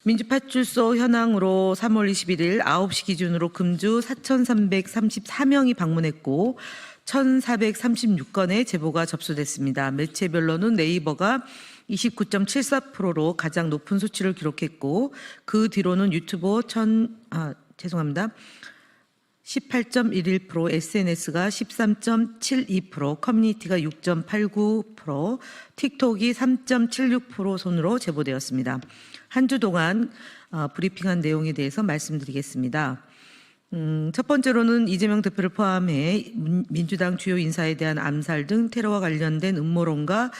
민주파출소 현황으로 3월 21일 9시 기준으로 금주 4,334명이 방문했고 1,436건의 제보가 접수됐습니다. 매체별로는 네이버가 29.74%로 가장 높은 수치를 기록했고 그 뒤로는 유튜버 18.11%, SNS가 13.72%, 커뮤니티가 6.89%, 틱톡이 3.76% 순으로 제보되었습니다. 한 주 동안 브리핑한 내용에 대해서 말씀드리겠습니다. 첫 번째로는 이재명 대표를 포함해 민주당 주요 인사에 대한 암살 등 테러와 관련된 음모론과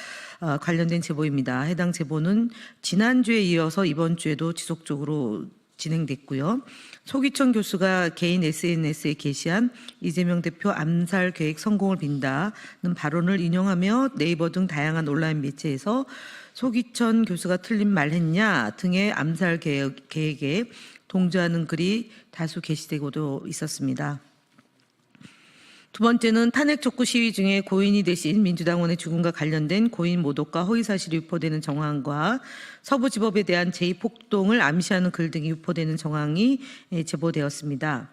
관련된 제보입니다. 해당 제보는 지난주에 이어서 이번 주에도 지속적으로 진행됐고요. 소기천 교수가 개인 SNS에 게시한 이재명 대표 암살 계획 성공을 빈다는 발언을 인용하며 네이버 등 다양한 온라인 매체에서 소기천 교수가 틀린 말 했냐 등의 암살 계획에 동조하는 글이 다수 게시되고도 있었습니다. 두 번째는 탄핵 촉구 시위 중에 고인이 되신 민주당원의 죽음과 관련된 고인 모독과 허위사실이 유포되는 정황과 서부지법에 대한 제2폭동을 암시하는 글 등이 유포되는 정황이 제보되었습니다.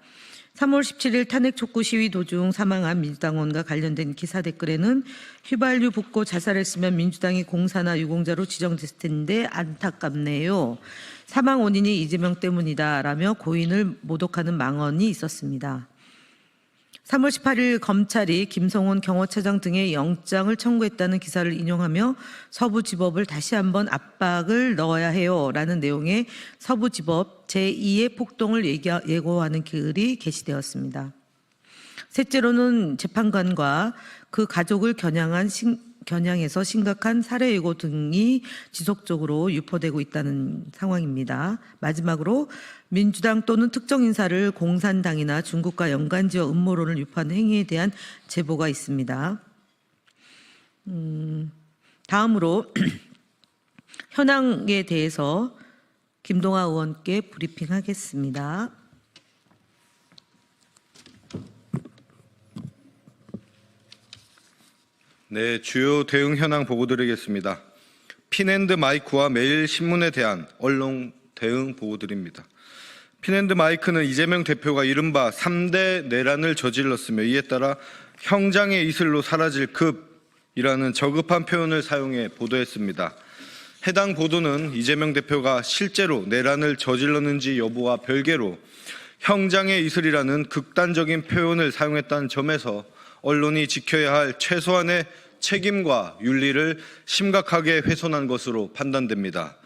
3월 17일 탄핵 촉구 시위 도중 사망한 민주당원과 관련된 기사 댓글에는 휘발유 붓고 자살했으면 민주당이 공사나 유공자로 지정됐을 텐데 안타깝네요. 사망 원인이 이재명 때문이다라며 고인을 모독하는 망언이 있었습니다. 3월 18일 검찰이 김성훈 경호처장 등의 영장을 청구했다는 기사를 인용하며 서부지법을 다시 한번 압박을 넣어야 해요라는 내용의 서부지법 제2의 폭동을 예고하는 글이 게시되었습니다. 셋째로는 재판관과 그 가족을 겨냥해서 심각한 살해 예고 등이 지속적으로 유포되고 있다는 상황입니다. 마지막으로 민주당 또는 특정 인사를 공산당이나 중국과 연관지어 음모론을 유포하는 행위에 대한 제보가 있습니다. 다음으로 현황에 대해서 김동아 의원께 브리핑하겠습니다. 네, 주요 대응 현황 보고드리겠습니다. 핀앤드마이크와 매일신문에 대한 언론 대응 보고드립니다. 핀앤드마이크는 이재명 대표가 이른바 3대 내란을 저질렀으며 이에 따라 형장의 이슬로 사라질 급이라는 저급한 표현을 사용해 보도했습니다. 해당 보도는 이재명 대표가 실제로 내란을 저질렀는지 여부와 별개로 형장의 이슬이라는 극단적인 표현을 사용했다는 점에서 언론이 지켜야 할 최소한의 책임과 윤리를 심각하게 훼손한 것으로 판단됩니다.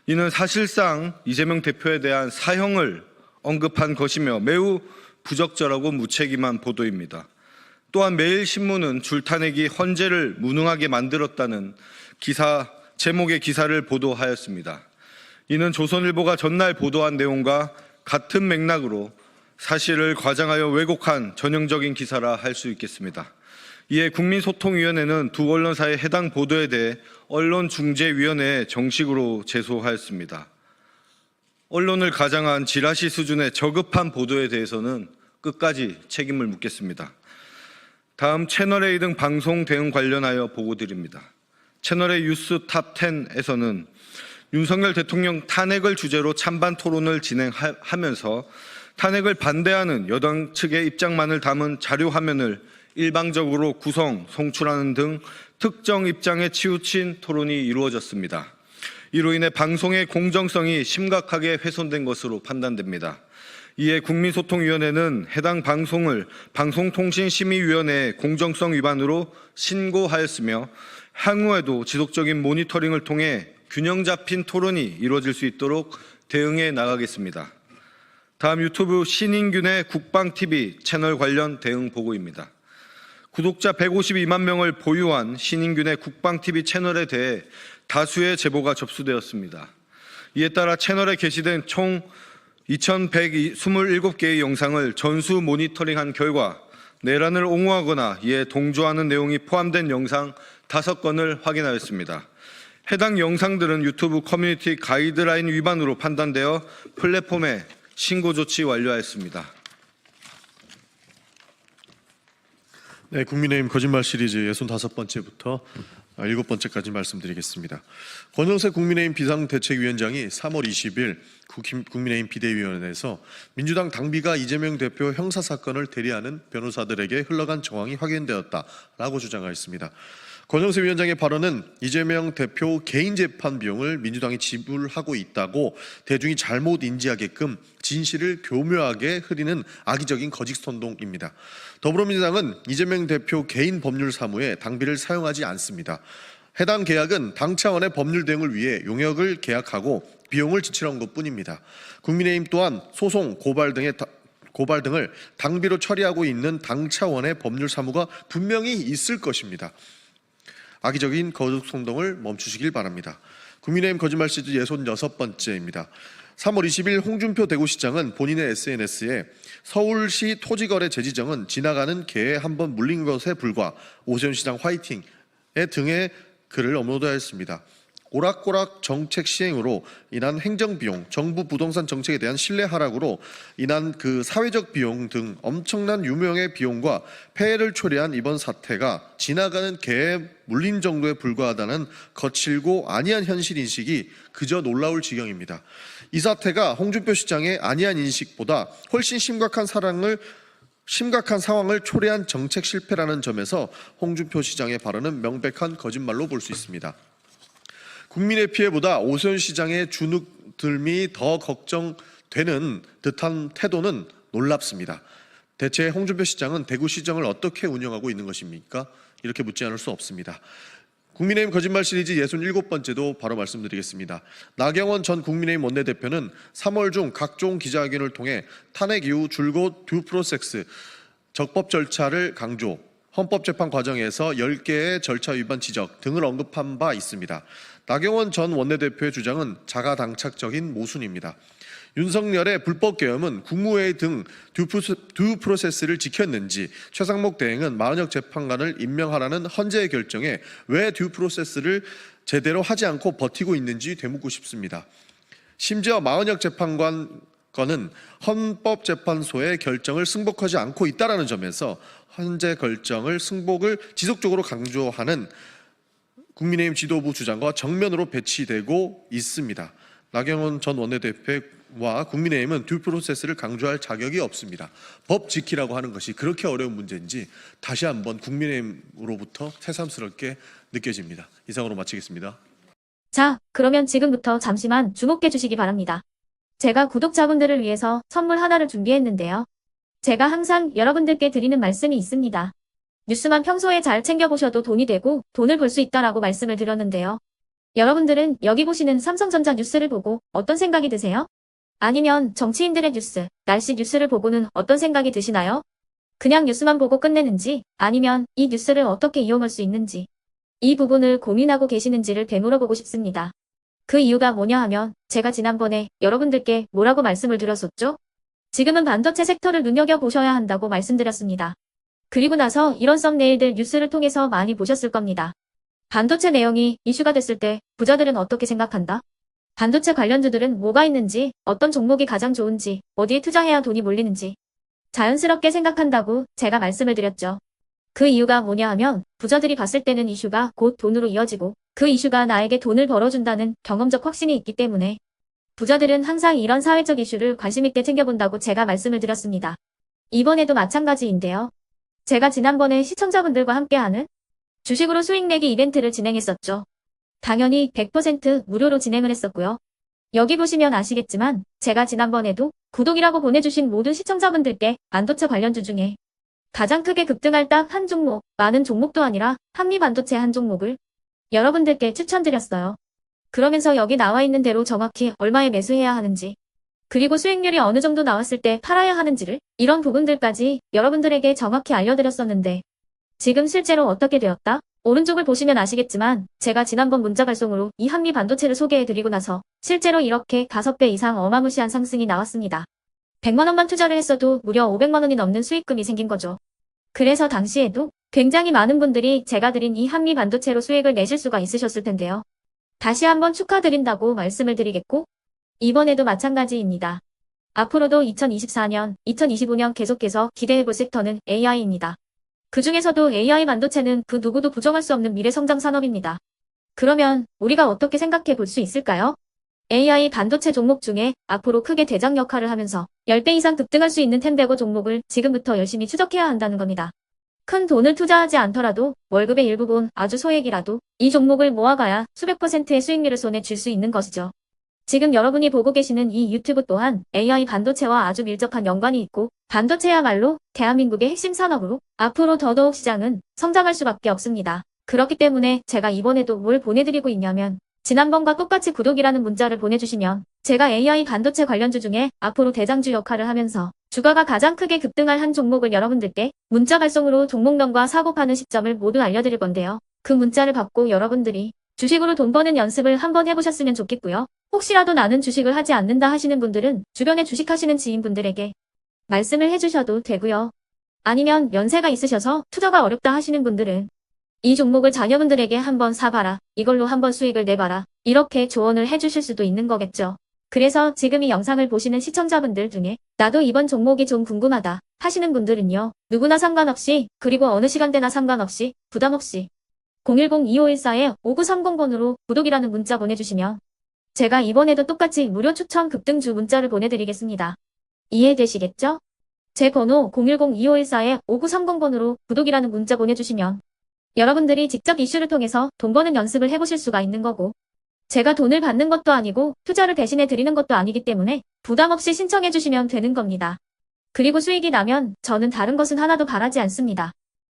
이는 사실상 이재명 대표에 대한 사형을 언급한 것이며 매우 부적절하고 무책임한 보도입니다. 또한 매일신문은 줄타내기 헌재를 무능하게 만들었다는 제목의 기사를 보도하였습니다. 이는 조선일보가 전날 보도한 내용과 같은 맥락으로 사실을 과장하여 왜곡한 전형적인 기사라 할 수 있겠습니다. 이에 국민소통위원회는 두 언론사의 해당 보도에 대해 언론중재위원회에 정식으로 제소하였습니다. 언론을 가장한 지라시 수준의 저급한 보도에 대해서는 끝까지 책임을 묻겠습니다. 다음 채널A 등 방송 대응 관련하여 보고드립니다. 채널A 뉴스 탑10에서는 윤석열 대통령 탄핵을 주제로 찬반 토론을 진행하면서 탄핵을 반대하는 여당 측의 입장만을 담은 자료 화면을 일방적으로 송출하는 등 특정 입장에 치우친 토론이 이루어졌습니다. 이로 인해 방송의 공정성이 심각하게 훼손된 것으로 판단됩니다. 이에 국민소통위원회는 해당 방송을 방송통신심의위원회에 공정성 위반으로 신고하였으며 향후에도 지속적인 모니터링을 통해 균형 잡힌 토론이 이루어질 수 있도록 대응해 나가겠습니다. 다음 유튜브 신인균의 국방TV 채널 관련 대응 보고입니다. 구독자 152만 명을 보유한 신인균의 국방TV 채널에 대해 다수의 제보가 접수되었습니다. 이에 따라 채널에 게시된 총 2,127개의 영상을 전수 모니터링한 결과 내란을 옹호하거나 이에 동조하는 내용이 포함된 영상 5건을 확인하였습니다. 해당 영상들은 유튜브 커뮤니티 가이드라인 위반으로 판단되어 플랫폼에 신고 조치 완료하였습니다. 네, 국민의힘 거짓말 시리즈 65번째부터 7번째까지 말씀드리겠습니다. 권영세 국민의힘 비상대책위원장이 3월 20일 국민의힘 비대위원회에서 민주당 당비가 이재명 대표 형사사건을 대리하는 변호사들에게 흘러간 정황이 확인되었다라고 주장하였습니다. 권영세 위원장의 발언은 이재명 대표 개인 재판 비용을 민주당이 지불하고 있다고 대중이 잘못 인지하게끔 진실을 교묘하게 흐리는 악의적인 거짓 선동입니다. 더불어민주당은 이재명 대표 개인 법률 사무에 당비를 사용하지 않습니다. 해당 계약은 당 차원의 법률 대응을 위해 용역을 계약하고 비용을 지출한 것뿐입니다. 국민의힘 또한 소송, 고발 등을 당비로 처리하고 있는 당 차원의 법률 사무가 분명히 있을 것입니다. 악의적인 거짓 선동을 멈추시길 바랍니다. 국민의힘 거짓말 시리즈 66번째입니다. 3월 20일 홍준표 대구시장은 본인의 SNS에 서울시 토지거래 재지정은 지나가는 개에 한번 물린 것에 불과 오세훈 시장 화이팅 등의 글을 업로드하였습니다. 오락가락 정책 시행으로 인한 행정비용, 정부 부동산 정책에 대한 신뢰 하락으로 인한 그 사회적 비용 등 엄청난 유명의 비용과 폐해를 초래한 이번 사태가 지나가는 개에 물린 정도에 불과하다는 거칠고 안이한 현실인식이 그저 놀라울 지경입니다. 이 사태가 홍준표 시장의 안이한 인식보다 훨씬 심각한 상황을 초래한 정책 실패라는 점에서 홍준표 시장의 발언은 명백한 거짓말로 볼 수 있습니다. 국민의 피해보다 오세훈 시장의 주눅들미 더 걱정되는 듯한 태도는 놀랍습니다. 대체 홍준표 시장은 대구시정을 어떻게 운영하고 있는 것입니까? 이렇게 묻지 않을 수 없습니다. 국민의힘 거짓말 시리즈 67번째도 바로 말씀드리겠습니다. 나경원 전 국민의힘 원내대표는 3월 중 각종 기자회견을 통해 탄핵 이후 줄곧 듀 프로세스, 적법 절차를 강조, 헌법재판 과정에서 10개의 절차 위반 지적 등을 언급한 바 있습니다. 나경원 전 원내대표의 주장은 자가당착적인 모순입니다. 윤석열의 불법 계엄은 국무회의 등 듀 프로세스를 지켰는지, 최상목 대행은 마은혁 재판관을 임명하라는 헌재의 결정에 왜 듀 프로세스를 제대로 하지 않고 버티고 있는지 되묻고 싶습니다. 심지어 마은혁 재판관은 헌법재판소의 결정을 승복하지 않고 있다는 점에서 헌재 결정을 승복을 지속적으로 강조하는 국민의힘 지도부 주장과 정면으로 배치되고 있습니다. 나경원 전 원내대표와 국민의힘은 듀 프로세스를 강조할 자격이 없습니다. 법 지키라고 하는 것이 그렇게 어려운 문제인지 다시 한번 국민의힘으로부터 새삼스럽게 느껴집니다. 이상으로 마치겠습니다. 자, 그러면 지금부터 잠시만 주목해 주시기 바랍니다. 제가 구독자분들을 위해서 선물 하나를 준비했는데요. 제가 항상 여러분들께 드리는 말씀이 있습니다. 뉴스만 평소에 잘 챙겨보셔도 돈이 되고 돈을 벌 수 있다라고 말씀을 드렸는데요. 여러분들은 여기 보시는 삼성전자 뉴스를 보고 어떤 생각이 드세요? 아니면 정치인들의 뉴스, 날씨 뉴스를 보고는 어떤 생각이 드시나요? 그냥 뉴스만 보고 끝내는지, 아니면 이 뉴스를 어떻게 이용할 수 있는지, 이 부분을 고민하고 계시는지를 되물어보고 싶습니다. 그 이유가 뭐냐 하면 제가 지난번에 여러분들께 뭐라고 말씀을 드렸었죠? 지금은 반도체 섹터를 눈여겨보셔야 한다고 말씀드렸습니다. 그리고 나서 이런 썸네일들 뉴스를 통해서 많이 보셨을 겁니다. 반도체 내용이 이슈가 됐을 때 부자들은 어떻게 생각한다? 반도체 관련주들은 뭐가 있는지, 어떤 종목이 가장 좋은지, 어디에 투자해야 돈이 몰리는지 자연스럽게 생각한다고 제가 말씀을 드렸죠. 그 이유가 뭐냐 하면 부자들이 봤을 때는 이슈가 곧 돈으로 이어지고 그 이슈가 나에게 돈을 벌어준다는 경험적 확신이 있기 때문에 부자들은 항상 이런 사회적 이슈를 관심 있게 챙겨본다고 제가 말씀을 드렸습니다. 이번에도 마찬가지인데요. 제가 지난번에 시청자분들과 함께하는 주식으로 수익 내기 이벤트를 진행했었죠. 당연히 100% 무료로 진행을 했었고요. 여기 보시면 아시겠지만 제가 지난번에도 구독이라고 보내주신 모든 시청자분들께 반도체 관련주 중에 가장 크게 급등할 딱 한 종목, 많은 종목도 아니라 한미반도체 한 종목을 여러분들께 추천드렸어요. 그러면서 여기 나와 있는 대로 정확히 얼마에 매수해야 하는지, 그리고 수익률이 어느 정도 나왔을 때 팔아야 하는지를, 이런 부분들까지 여러분들에게 정확히 알려드렸었는데 지금 실제로 어떻게 되었다? 오른쪽을 보시면 아시겠지만 제가 지난번 문자 발송으로 이 한미 반도체를 소개해드리고 나서 실제로 이렇게 5배 이상 어마무시한 상승이 나왔습니다. 100만 원만 투자를 했어도 무려 500만 원이 넘는 수익금이 생긴 거죠. 그래서 당시에도 굉장히 많은 분들이 제가 드린 이 한미 반도체로 수익을 내실 수가 있으셨을 텐데요. 다시 한번 축하드린다고 말씀을 드리겠고 이번에도 마찬가지입니다. 앞으로도 2024년, 2025년 계속해서 기대해볼 섹터는 AI입니다. 그 중에서도 AI 반도체는 그 누구도 부정할 수 없는 미래 성장 산업입니다. 그러면 우리가 어떻게 생각해 볼 수 있을까요? AI 반도체 종목 중에 앞으로 크게 대장 역할을 하면서 10배 이상 급등할 수 있는 템베고 종목을 지금부터 열심히 추적해야 한다는 겁니다. 큰 돈을 투자하지 않더라도 월급의 일부분 아주 소액이라도 이 종목을 모아가야 수백 %의 수익률을 손에 쥘 수 있는 것이죠. 지금 여러분이 보고 계시는 이 유튜브 또한 AI 반도체와 아주 밀접한 연관이 있고 반도체야말로 대한민국의 핵심 산업으로 앞으로 더더욱 시장은 성장할 수밖에 없습니다. 그렇기 때문에 제가 이번에도 뭘 보내드리고 있냐면 지난번과 똑같이 구독이라는 문자를 보내주시면 제가 AI 반도체 관련주 중에 앞으로 대장주 역할을 하면서 주가가 가장 크게 급등할 한 종목을 여러분들께 문자 발송으로 종목명과 사고 파는 시점을 모두 알려드릴 건데요. 그 문자를 받고 여러분들이 주식으로 돈 버는 연습을 한번 해보셨으면 좋겠고요. 혹시라도 나는 주식을 하지 않는다 하시는 분들은 주변에 주식하시는 지인분들에게 말씀을 해주셔도 되고요. 아니면 연세가 있으셔서 투자가 어렵다 하시는 분들은 이 종목을 자녀분들에게 한번 사봐라. 이걸로 한번 수익을 내봐라. 이렇게 조언을 해주실 수도 있는 거겠죠. 그래서 지금 이 영상을 보시는 시청자분들 중에 나도 이번 종목이 좀 궁금하다 하시는 분들은요. 누구나 상관없이 그리고 어느 시간대나 상관없이 부담 없이 010-2514-5930번으로 구독이라는 문자 보내주시면 제가 이번에도 똑같이 무료 추천 급등주 문자를 보내드리겠습니다. 이해되시겠죠? 제 번호 010-2514-5930번으로 구독이라는 문자 보내주시면 여러분들이 직접 이슈를 통해서 돈 버는 연습을 해보실 수가 있는 거고 제가 돈을 받는 것도 아니고 투자를 대신해 드리는 것도 아니기 때문에 부담 없이 신청해 주시면 되는 겁니다. 그리고 수익이 나면 저는 다른 것은 하나도 바라지 않습니다.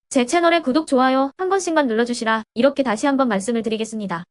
제 채널에 구독, 좋아요 한 번씩만 눌러주시라 이렇게 다시 한번 말씀을 드리겠습니다.